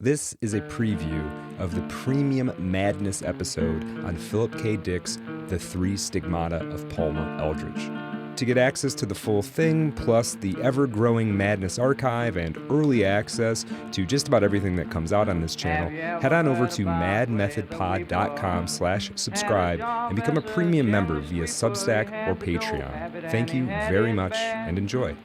This is a preview of the Premium Madness episode on Philip K. Dick's The Three Stigmata of Palmer Eldritch. To get access to the full thing, plus the ever-growing Madness archive and early access to just about everything that comes out on this channel, head on over to madmethodpod.com/subscribe and become a premium member via Substack or Patreon. Thank you very much and enjoy.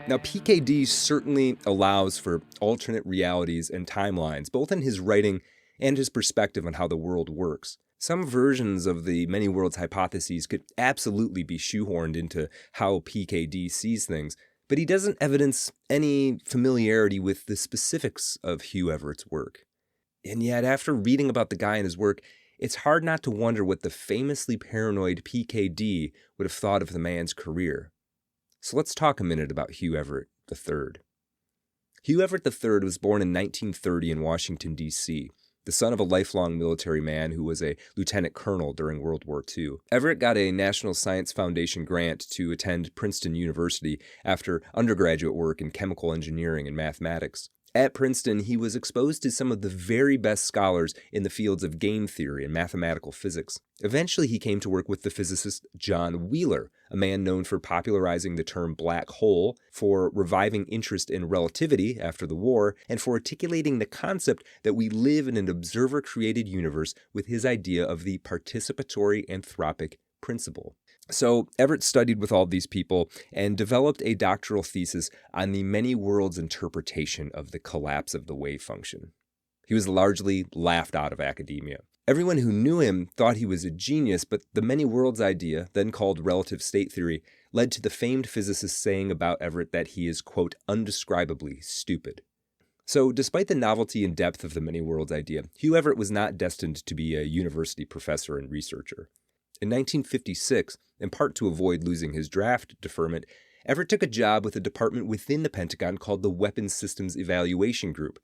Now, PKD certainly allows for alternate realities and timelines, both in his writing and his perspective on how the world works. Some versions of the many worlds hypotheses could absolutely be shoehorned into how PKD sees things, but he doesn't evidence any familiarity with the specifics of Hugh Everett's work. And yet, after reading about the guy and his work, it's hard not to wonder what the famously paranoid PKD would have thought of the man's career. So let's talk a minute about Hugh Everett III. Hugh Everett III was born in 1930 in Washington, D.C., the son of a lifelong military man who was a lieutenant colonel during World War II. Everett got a National Science Foundation grant to attend Princeton University after undergraduate work in chemical engineering and mathematics. At Princeton, he was exposed to some of the very best scholars in the fields of game theory and mathematical physics. Eventually, he came to work with the physicist John Wheeler, a man known for popularizing the term black hole, for reviving interest in relativity after the war, and for articulating the concept that we live in an observer-created universe with his idea of the participatory anthropic principle. So Everett studied with all these people and developed a doctoral thesis on the many worlds interpretation of the collapse of the wave function. He was largely laughed out of academia. Everyone who knew him thought he was a genius, but the many worlds idea, then called relative state theory, led to the famed physicist saying about Everett that he is, quote, undescribably stupid. So despite the novelty and depth of the many worlds idea, Hugh Everett was not destined to be a university professor and researcher. In 1956, in part to avoid losing his draft deferment, Everett took a job with a department within the Pentagon called the Weapons Systems Evaluation Group.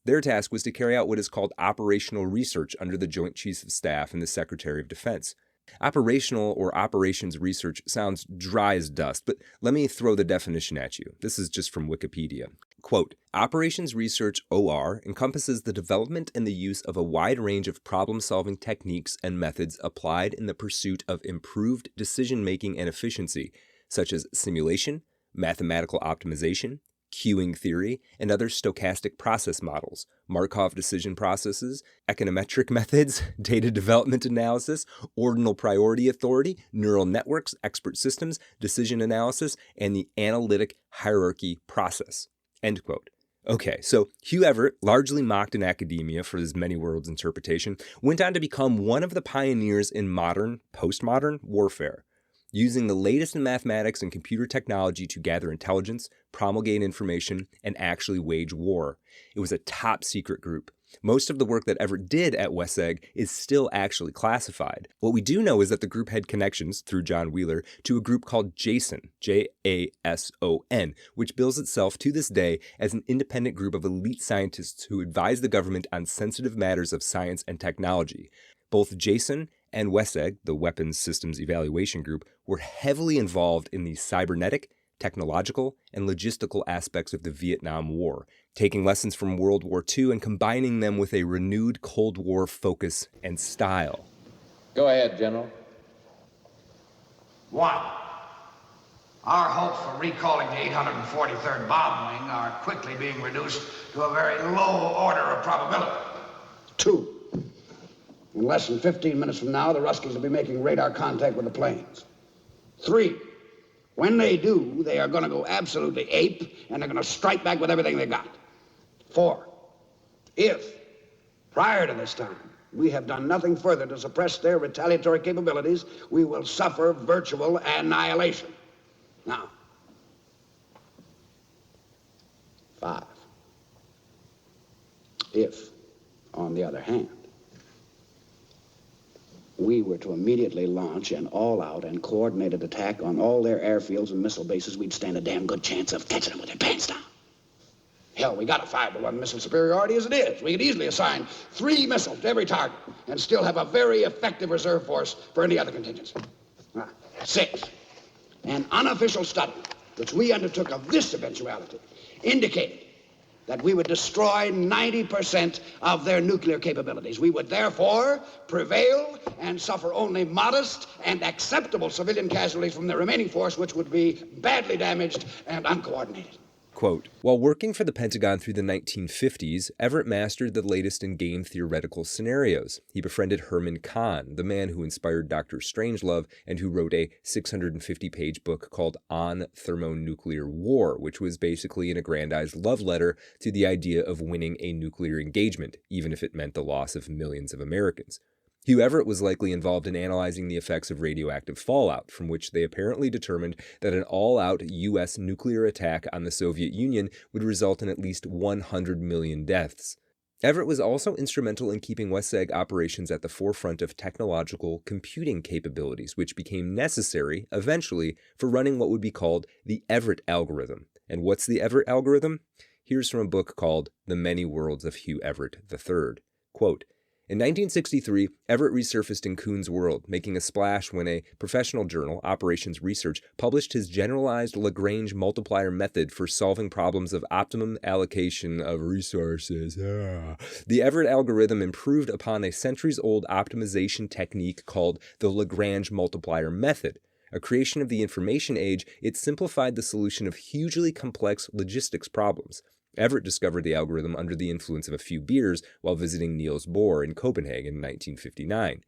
Their task was to carry out what is called operational research under the Joint Chiefs of Staff and the Secretary of Defense. Operational or operations research sounds dry as dust, but let me throw the definition at you. This is just from Wikipedia. Quote, operations research OR encompasses the development and the use of a wide range of problem-solving techniques and methods applied in the pursuit of improved decision-making and efficiency, such as simulation, mathematical optimization, queuing theory, and other stochastic process models, Markov decision processes, econometric methods, data development analysis, ordinal priority authority, neural networks, expert systems, decision analysis, and the analytic hierarchy process. End quote. Okay, so Hugh Everett, largely mocked in academia for his many worlds interpretation, went on to become one of the pioneers in modern, postmodern warfare, using the latest in mathematics and computer technology to gather intelligence, promulgate information, and actually wage war. It was a top-secret group. Most of the work that Everett did at WESEG is still actually classified. What we do know is that the group had connections, through John Wheeler, to a group called JASON, J-A-S-O-N, which bills itself to this day as an independent group of elite scientists who advise the government on sensitive matters of science and technology. Both JASON and WESEG, the Weapons Systems Evaluation Group, were heavily involved in the cybernetic, technological, and logistical aspects of the Vietnam War, taking lessons from World War II and combining them with a renewed Cold War focus and style. Go ahead, General. 1. Our hopes for recalling the 843rd Bomb Wing are quickly being reduced to a very low order of probability. 2. In less than 15 minutes from now, the Ruskies will be making radar contact with the planes. 3. When they do, they are going to go absolutely ape, and they're going to strike back with everything they got. 4. If, prior to this time, we have done nothing further to suppress their retaliatory capabilities, we will suffer virtual annihilation. Now, 5. If, on the other hand, we were to immediately launch an all-out and coordinated attack on all their airfields and missile bases, we'd stand a damn good chance of catching them with their pants down. Hell, we got a 5-to-1 missile superiority as it is. We could easily assign 3 missiles to every target and still have a very effective reserve force for any other contingency. 6, an unofficial study which we undertook of this eventuality indicated that we would destroy 90% of their nuclear capabilities. We would therefore prevail and suffer only modest and acceptable civilian casualties from the remaining force, which would be badly damaged and uncoordinated. Quote, while working for the Pentagon through the 1950s, Everett mastered the latest in game theoretical scenarios. He befriended Herman Kahn, the man who inspired Dr. Strangelove and who wrote a 650-page book called On Thermonuclear War, which was basically an aggrandized love letter to the idea of winning a nuclear engagement, even if it meant the loss of millions of Americans. Hugh Everett was likely involved in analyzing the effects of radioactive fallout, from which they apparently determined that an all-out U.S. nuclear attack on the Soviet Union would result in at least 100 million deaths. Everett was also instrumental in keeping WESEG operations at the forefront of technological computing capabilities, which became necessary, eventually, for running what would be called the Everett algorithm. And what's the Everett algorithm? Here's from a book called The Many Worlds of Hugh Everett III. Quote, in 1963, Everett resurfaced in Kuhn's world, making a splash when a professional journal, Operations Research, published his generalized Lagrange multiplier method for solving problems of optimum allocation of resources. The Everett algorithm improved upon a centuries-old optimization technique called the Lagrange multiplier method. A creation of the information age, it simplified the solution of hugely complex logistics problems. Everett discovered the algorithm under the influence of a few beers while visiting Niels Bohr in Copenhagen in 1959.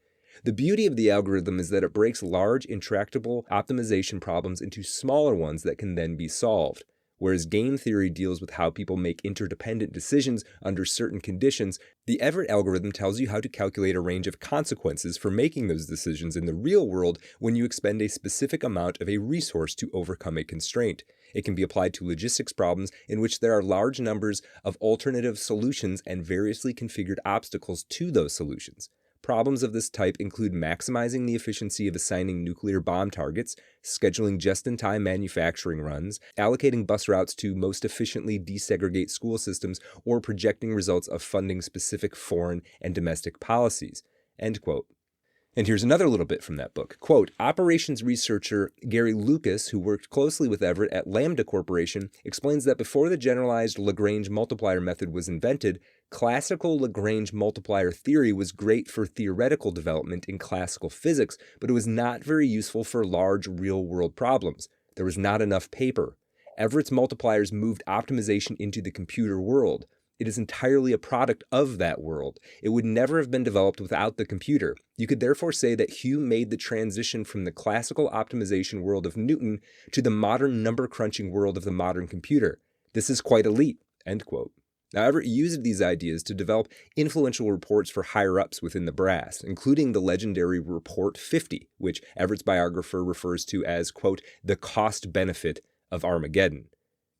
The beauty of the algorithm is that it breaks large, intractable optimization problems into smaller ones that can then be solved. Whereas game theory deals with how people make interdependent decisions under certain conditions, the Everett algorithm tells you how to calculate a range of consequences for making those decisions in the real world when you expend a specific amount of a resource to overcome a constraint. It can be applied to logistics problems in which there are large numbers of alternative solutions and variously configured obstacles to those solutions. Problems of this type include maximizing the efficiency of assigning nuclear bomb targets, scheduling just-in-time manufacturing runs, allocating bus routes to most efficiently desegregate school systems, or projecting results of funding specific foreign and domestic policies. End quote. And here's another little bit from that book. Quote, operations researcher Gary Lucas, who worked closely with Everett at Lambda Corporation, explains that before the generalized Lagrange multiplier method was invented, classical Lagrange multiplier theory was great for theoretical development in classical physics, but it was not very useful for large real-world problems. There was not enough paper. Everett's multipliers moved optimization into the computer world. It is entirely a product of that world. It would never have been developed without the computer. You could therefore say that Hugh made the transition from the classical optimization world of Newton to the modern number-crunching world of the modern computer. This is quite a leap, end quote. Now, Everett used these ideas to develop influential reports for higher-ups within the brass, including the legendary Report 50, which Everett's biographer refers to as, quote, the cost-benefit of Armageddon.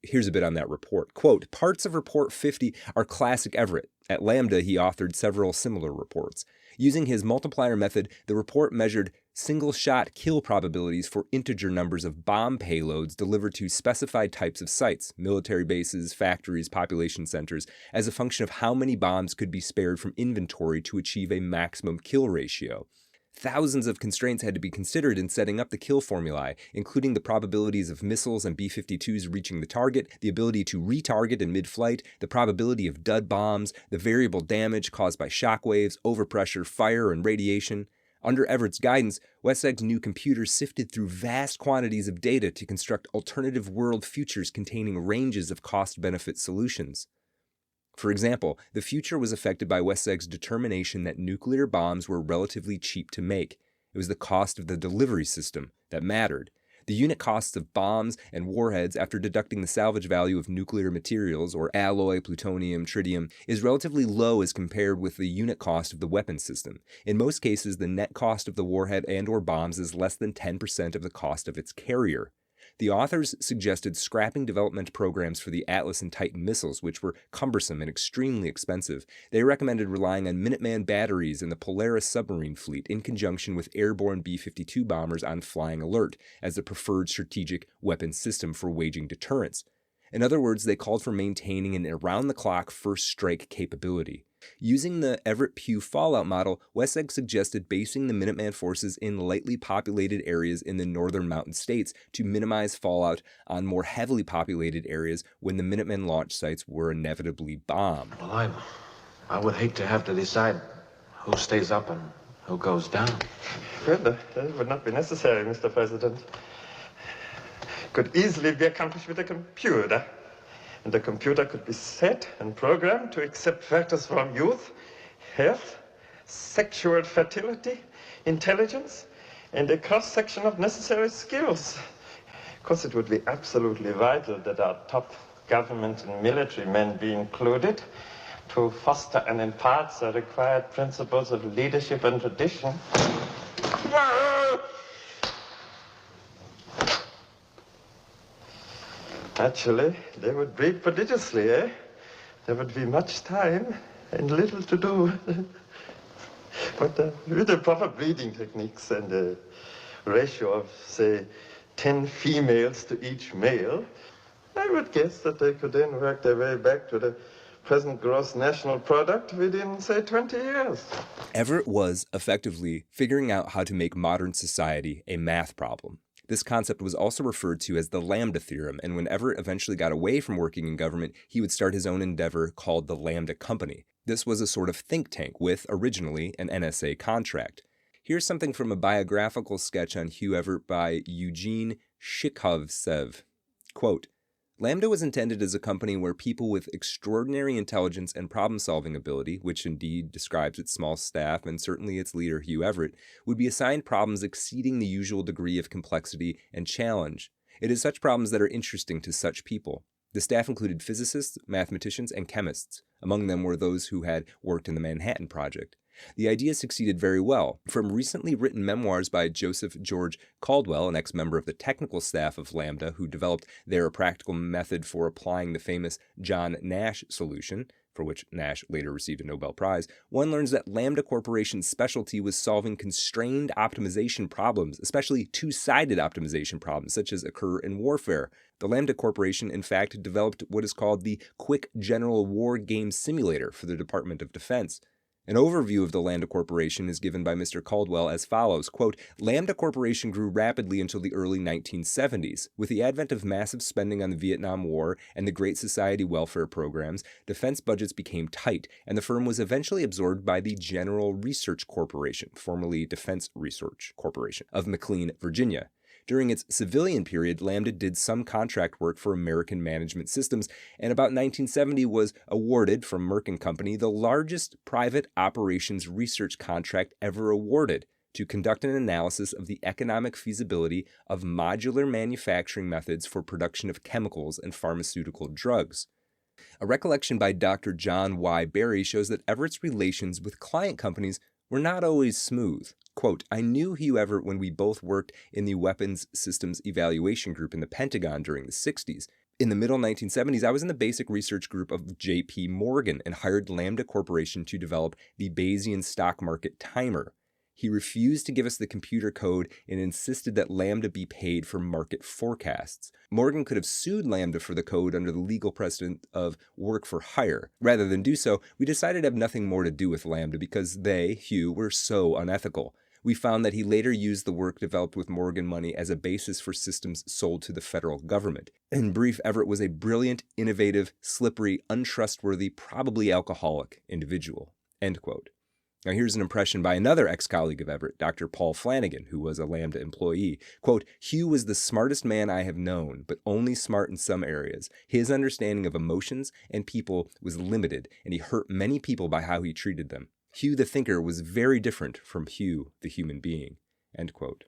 Here's a bit on that report. Quote, parts of Report 50 are classic Everett. At Lambda, he authored several similar reports. Using his multiplier method, the report measured single-shot kill probabilities for integer numbers of bomb payloads delivered to specified types of sites, military bases, factories, population centers, as a function of how many bombs could be spared from inventory to achieve a maximum kill ratio. Thousands of constraints had to be considered in setting up the kill formulae, including the probabilities of missiles and B-52s reaching the target, the ability to retarget in mid-flight, the probability of dud bombs, the variable damage caused by shockwaves, overpressure, fire, and radiation. Under Everett's guidance, WESEG's new computer sifted through vast quantities of data to construct alternative world futures containing ranges of cost-benefit solutions. For example, the future was affected by WESEG's determination that nuclear bombs were relatively cheap to make. It was the cost of the delivery system that mattered. The unit costs of bombs and warheads after deducting the salvage value of nuclear materials, or alloy, plutonium, tritium, is relatively low as compared with the unit cost of the weapon system. In most cases, the net cost of the warhead and/or bombs is less than 10% of the cost of its carrier. The authors suggested scrapping development programs for the Atlas and Titan missiles, which were cumbersome and extremely expensive. They recommended relying on Minuteman batteries in the Polaris submarine fleet in conjunction with airborne B-52 bombers on flying alert as the preferred strategic weapon system for waging deterrence. In other words, they called for maintaining an around-the-clock first strike capability. Using the Everett-Pugh fallout model, Wesegg suggested basing the Minuteman forces in lightly populated areas in the northern mountain states to minimize fallout on more heavily populated areas when the Minuteman launch sites were inevitably bombed. Well, I would hate to have to decide who stays up and who goes down. Well, that would not be necessary, Mr. President. Could easily be accomplished with a computer. And the computer could be set and programmed to accept factors from youth, health, sexual fertility, intelligence, and a cross-section of necessary skills. Of course, it would be absolutely vital that our top government and military men be included to foster and impart the required principles of leadership and tradition. Actually, they would breed prodigiously, eh? There would be much time and little to do. But with the proper breeding techniques and a ratio of, say, 10 females to each male, I would guess that they could then work their way back to the present gross national product within, say, 20 years. Everett was, effectively, figuring out how to make modern society a math problem. This concept was also referred to as the Lambda Theorem, and when Everett eventually got away from working in government, he would start his own endeavor called the Lambda Company. This was a sort of think tank with, originally, an NSA contract. Here's something from a biographical sketch on Hugh Everett by Eugene Shikhovtsev. Quote, Lambda was intended as a company where people with extraordinary intelligence and problem-solving ability, which indeed describes its small staff and certainly its leader, Hugh Everett, would be assigned problems exceeding the usual degree of complexity and challenge. It is such problems that are interesting to such people. The staff included physicists, mathematicians, and chemists. Among them were those who had worked in the Manhattan Project. The idea succeeded very well. From recently written memoirs by Joseph George Caldwell, an ex-member of the technical staff of Lambda, who developed their practical method for applying the famous John Nash solution, for which Nash later received a Nobel Prize, one learns that Lambda Corporation's specialty was solving constrained optimization problems, especially two-sided optimization problems, such as occur in warfare. The Lambda Corporation, in fact, developed what is called the Quick General War Game Simulator for the Department of Defense. An overview of the Lambda Corporation is given by Mr. Caldwell as follows, quote, Lambda Corporation grew rapidly until the early 1970s. With the advent of massive spending on the Vietnam War and the Great Society welfare programs, defense budgets became tight, and the firm was eventually absorbed by the General Research Corporation, formerly Defense Research Corporation, of McLean, Virginia. During its civilian period, Lambda did some contract work for American Management Systems, and about 1970 was awarded from Merck & Company the largest private operations research contract ever awarded to conduct an analysis of the economic feasibility of modular manufacturing methods for production of chemicals and pharmaceutical drugs. A recollection by Dr. John Y. Barry shows that Everett's relations with client companies were not always smooth. Quote, I knew Hugh Everett when we both worked in the Weapons Systems Evaluation Group in the Pentagon during the 60s. In the middle 1970s, I was in the basic research group of J.P. Morgan and hired Lambda Corporation to develop the Bayesian stock market timer. He refused to give us the computer code and insisted that Lambda be paid for market forecasts. Morgan could have sued Lambda for the code under the legal precedent of work for hire. Rather than do so, we decided to have nothing more to do with Lambda because they, Hugh, were so unethical. We found that he later used the work developed with Morgan money as a basis for systems sold to the federal government. In brief, Everett was a brilliant, innovative, slippery, untrustworthy, probably alcoholic individual. End quote. Now here's an impression by another ex-colleague of Everett, Dr. Paul Flanagan, who was a Lambda employee. Quote, Hugh was the smartest man I have known, but only smart in some areas. His understanding of emotions and people was limited, and he hurt many people by how he treated them. Hugh the thinker was very different from Hugh the human being. End quote.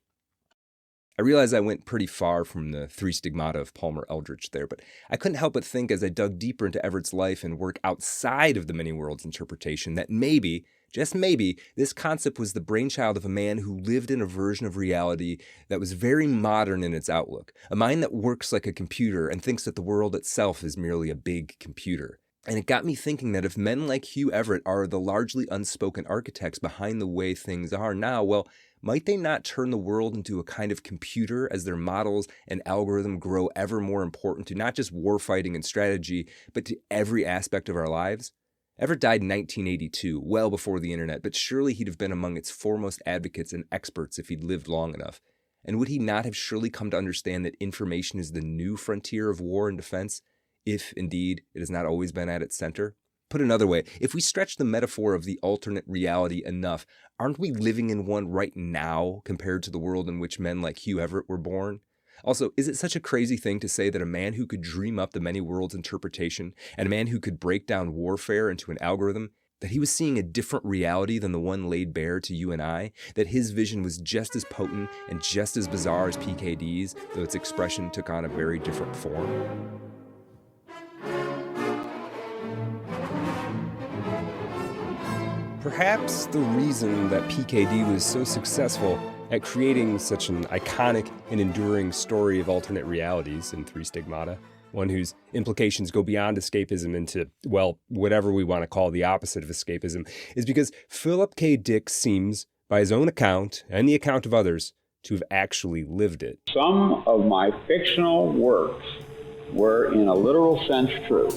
I realize I went pretty far from the three stigmata of Palmer Eldritch there, but I couldn't help but think as I dug deeper into Everett's life and work outside of the many worlds interpretation that maybe, just maybe, this concept was the brainchild of a man who lived in a version of reality that was very modern in its outlook, a mind that works like a computer and thinks that the world itself is merely a big computer. And it got me thinking that if men like Hugh Everett are the largely unspoken architects behind the way things are now, well, might they not turn the world into a kind of computer as their models and algorithm grow ever more important to not just warfighting and strategy, but to every aspect of our lives? Everett died in 1982, well before the internet, but surely he'd have been among its foremost advocates and experts if he'd lived long enough. And would he not have surely come to understand that information is the new frontier of war and defense, if, indeed, it has not always been at its center? Put another way, if we stretch the metaphor of the alternate reality enough, aren't we living in one right now compared to the world in which men like Hugh Everett were born? Also, is it such a crazy thing to say that a man who could dream up the many worlds interpretation and a man who could break down warfare into an algorithm, that he was seeing a different reality than the one laid bare to you and I, that his vision was just as potent and just as bizarre as PKD's, though its expression took on a very different form? Perhaps the reason that PKD was so successful at creating such an iconic and enduring story of alternate realities in Three Stigmata, one whose implications go beyond escapism into, well, whatever we want to call the opposite of escapism, is because Philip K. Dick seems, by his own account and the account of others, to have actually lived it. Some of my fictional works were, in a literal sense, true.